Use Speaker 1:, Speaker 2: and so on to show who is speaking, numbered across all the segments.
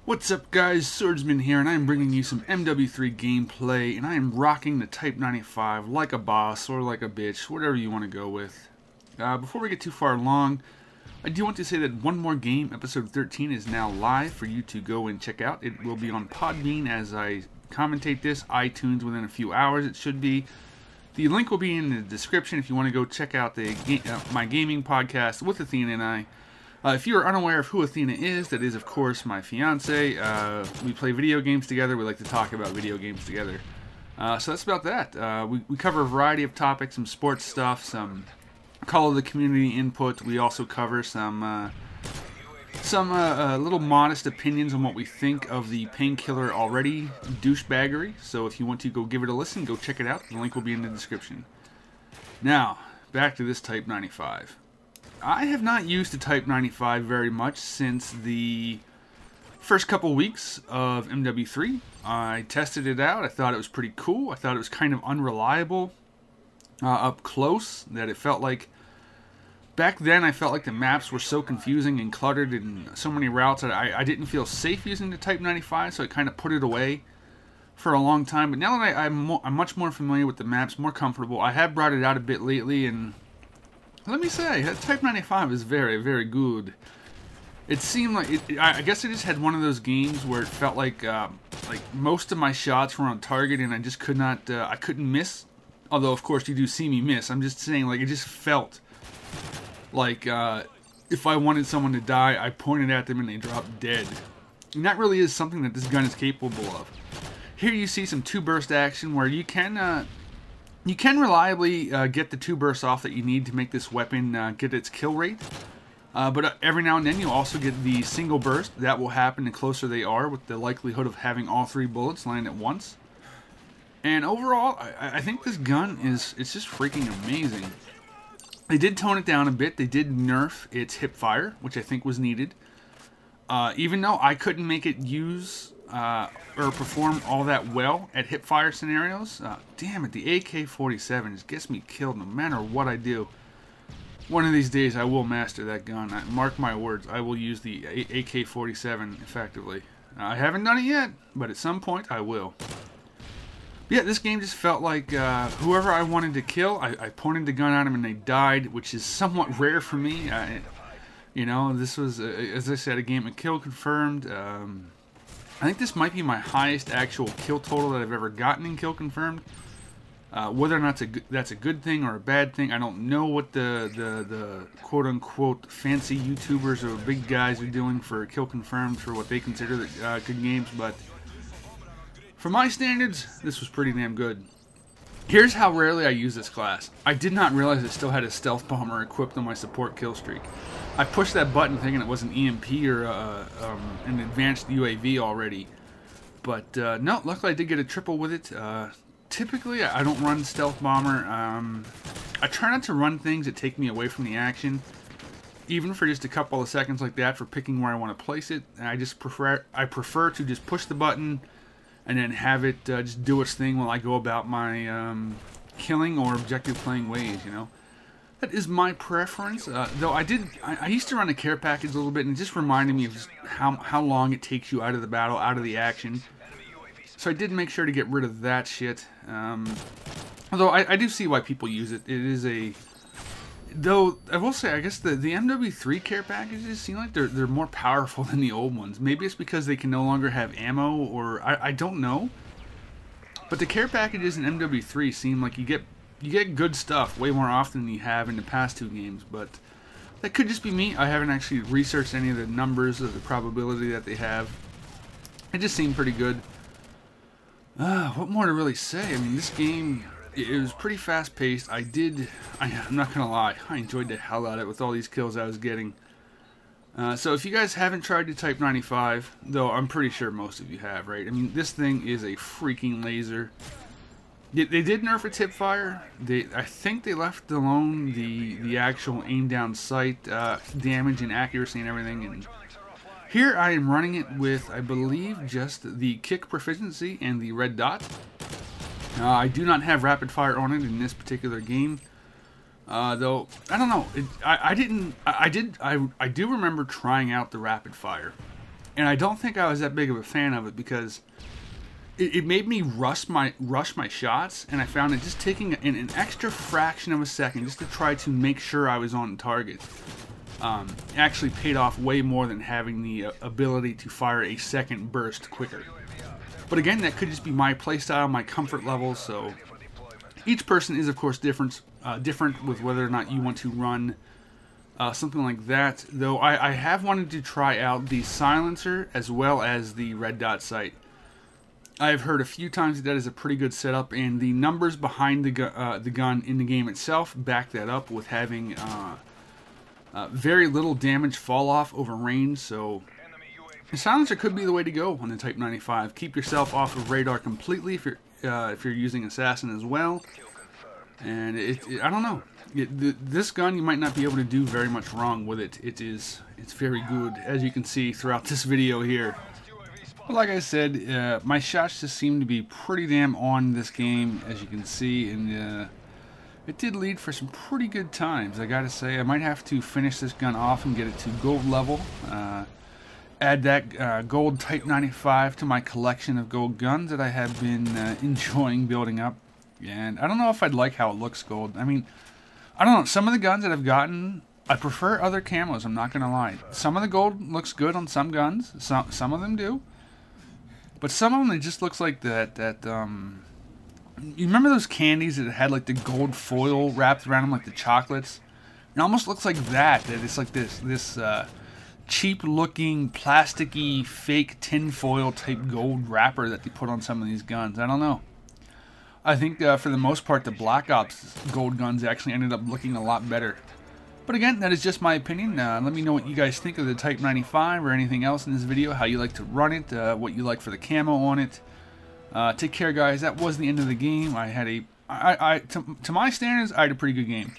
Speaker 1: What's up guys, Swordsman here, and I am bringing you some MW3 gameplay, and I am rocking the Type-95 like a boss or like a bitch, whatever you want to go with. Before we get too far along, I do want to say that One More Game, episode 13, is now live for you to go and check out. It will be on Podbean as I commentate this, iTunes within a few hours it should be. The link will be in the description if you want to go check out the my gaming podcast with Athena and I. If you are unaware of who Athena is, that is, of course, my fiance. We play video games together. We like to talk about video games together. So that's about that. We cover a variety of topics, some sports stuff, some Call of the Community input. We also cover some little modest opinions on what we think of the Painkiller Already douchebaggery. So if you want to go give it a listen, go check it out. The link will be in the description. Now, back to this Type-95. I have not used the Type-95 very much since the first couple weeks of MW3. I tested it out. I thought it was pretty cool. I thought it was kind of unreliable up close, that it felt like... Back then, I felt like the maps were so confusing and cluttered in so many routes that I didn't feel safe using the Type-95, so I kind of put it away for a long time. But now that I'm much more familiar with the maps, more comfortable, I have brought it out a bit lately, and... let me say, that Type-95 is very, very good. It seemed like, I guess I just had one of those games where it felt like most of my shots were on target and I just could not, I couldn't miss. Although, of course, you do see me miss. I'm just saying, like, it just felt like if I wanted someone to die, I pointed at them and they dropped dead. And that really is something that this gun is capable of. Here you see some two-burst action where you can reliably get the two bursts off that you need to make this weapon get its kill rate. But every now and then you'll also get the single burst. That will happen the closer they are, with the likelihood of having all three bullets land at once. And overall, I think this gun it's just freaking amazing. They did tone it down a bit. They did nerf its hip fire, which I think was needed. Even though I couldn't make it use... or perform all that well at hipfire scenarios. Damn it, the AK-47 just gets me killed no matter what I do. One of these days I will master that gun. Mark my words, I will use the AK-47 effectively. I haven't done it yet, but at some point I will. But yeah, this game just felt like whoever I wanted to kill, I pointed the gun at them and they died, which is somewhat rare for me. You know, this was, as I said, a game of kill confirmed. I think this might be my highest actual kill total that I've ever gotten in Kill Confirmed. Whether or not that's a good thing or a bad thing, I don't know what the quote-unquote fancy YouTubers or big guys are doing for Kill Confirmed for what they consider good games, but for my standards, this was pretty damn good. Here's how rarely I use this class. I did not realize it still had a stealth bomber equipped on my support kill streak. I pushed that button thinking it was an EMP or an advanced UAV already. But no, luckily I did get a triple with it. Typically I don't run stealth bomber. I try not to run things that take me away from the action, even for just a couple of seconds like that, for picking where I want to place it. And I prefer to just push the button and then have it just do its thing while I go about my killing or objective playing ways, you know. That is my preference, though I used to run a care package a little bit, and it just reminded me of just how long it takes you out of the battle, out of the action. So I did make sure to get rid of that shit. Although I do see why people use it. It is a... Though, I will say, I guess the MW3 care packages seem like they're more powerful than the old ones. Maybe it's because they can no longer have ammo, or I don't know. But the care packages in MW3 seem like you get good stuff way more often than you have in the past two games, but that could just be me. I haven't actually researched any of the numbers of the probability that they have. It just seemed pretty good. What more to really say? I mean, this game, it was pretty fast-paced. I'm not gonna lie, I enjoyed the hell out of it with all these kills I was getting. So if you guys haven't tried the Type-95, though I'm pretty sure most of you have, right? I mean, this thing is a freaking laser. They did nerf its hip fire. I think they left alone the actual aim down sight damage and accuracy and everything. And here I am running it with, I believe, just the kick proficiency and the red dot. I do not have rapid fire on it in this particular game. Though I don't know. I do remember trying out the rapid fire. And I don't think I was that big of a fan of it because it made me rush my shots, and I found it just taking an extra fraction of a second just to try to make sure I was on target. Actually paid off way more than having the ability to fire a second burst quicker. But again, that could just be my playstyle, my comfort level, so each person is of course different with whether or not you want to run something like that. Though I have wanted to try out the silencer as well as the red dot sight. I've heard a few times that is a pretty good setup, and the numbers behind the gun in the game itself back that up with having very little damage fall off over range, so the silencer could be the way to go on the Type-95. Keep yourself off of radar completely if you're using assassin as well. And I don't know. This gun, you might not be able to do very much wrong with it. It's very good, as you can see throughout this video here. But like I said, my shots just seem to be pretty damn on this game, as you can see, and it did lead for some pretty good times, I gotta say. I might have to finish this gun off and get it to gold level. Add that gold Type-95 to my collection of gold guns that I have been enjoying building up. And I don't know if I'd like how it looks gold. I mean, I don't know. Some of the guns that I've gotten, I prefer other camos, I'm not gonna lie. Some of the gold looks good on some guns. Some of them do. But some of them, it just looks like that you remember those candies that had like the gold foil wrapped around them, like the chocolates? It almost looks like that it's like this cheap-looking, plasticky, fake tinfoil type gold wrapper that they put on some of these guns. I don't know. I think for the most part, the Black Ops gold guns actually ended up looking a lot better. But again, that is just my opinion. Let me know what you guys think of the Type-95 or anything else in this video, how you like to run it, what you like for the camo on it. Take care, guys. That was the end of the game. I had to my standards, I had a pretty good game.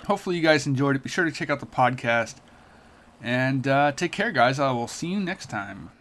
Speaker 1: Hopefully you guys enjoyed it. Be sure to check out the podcast. And take care, guys. I will see you next time.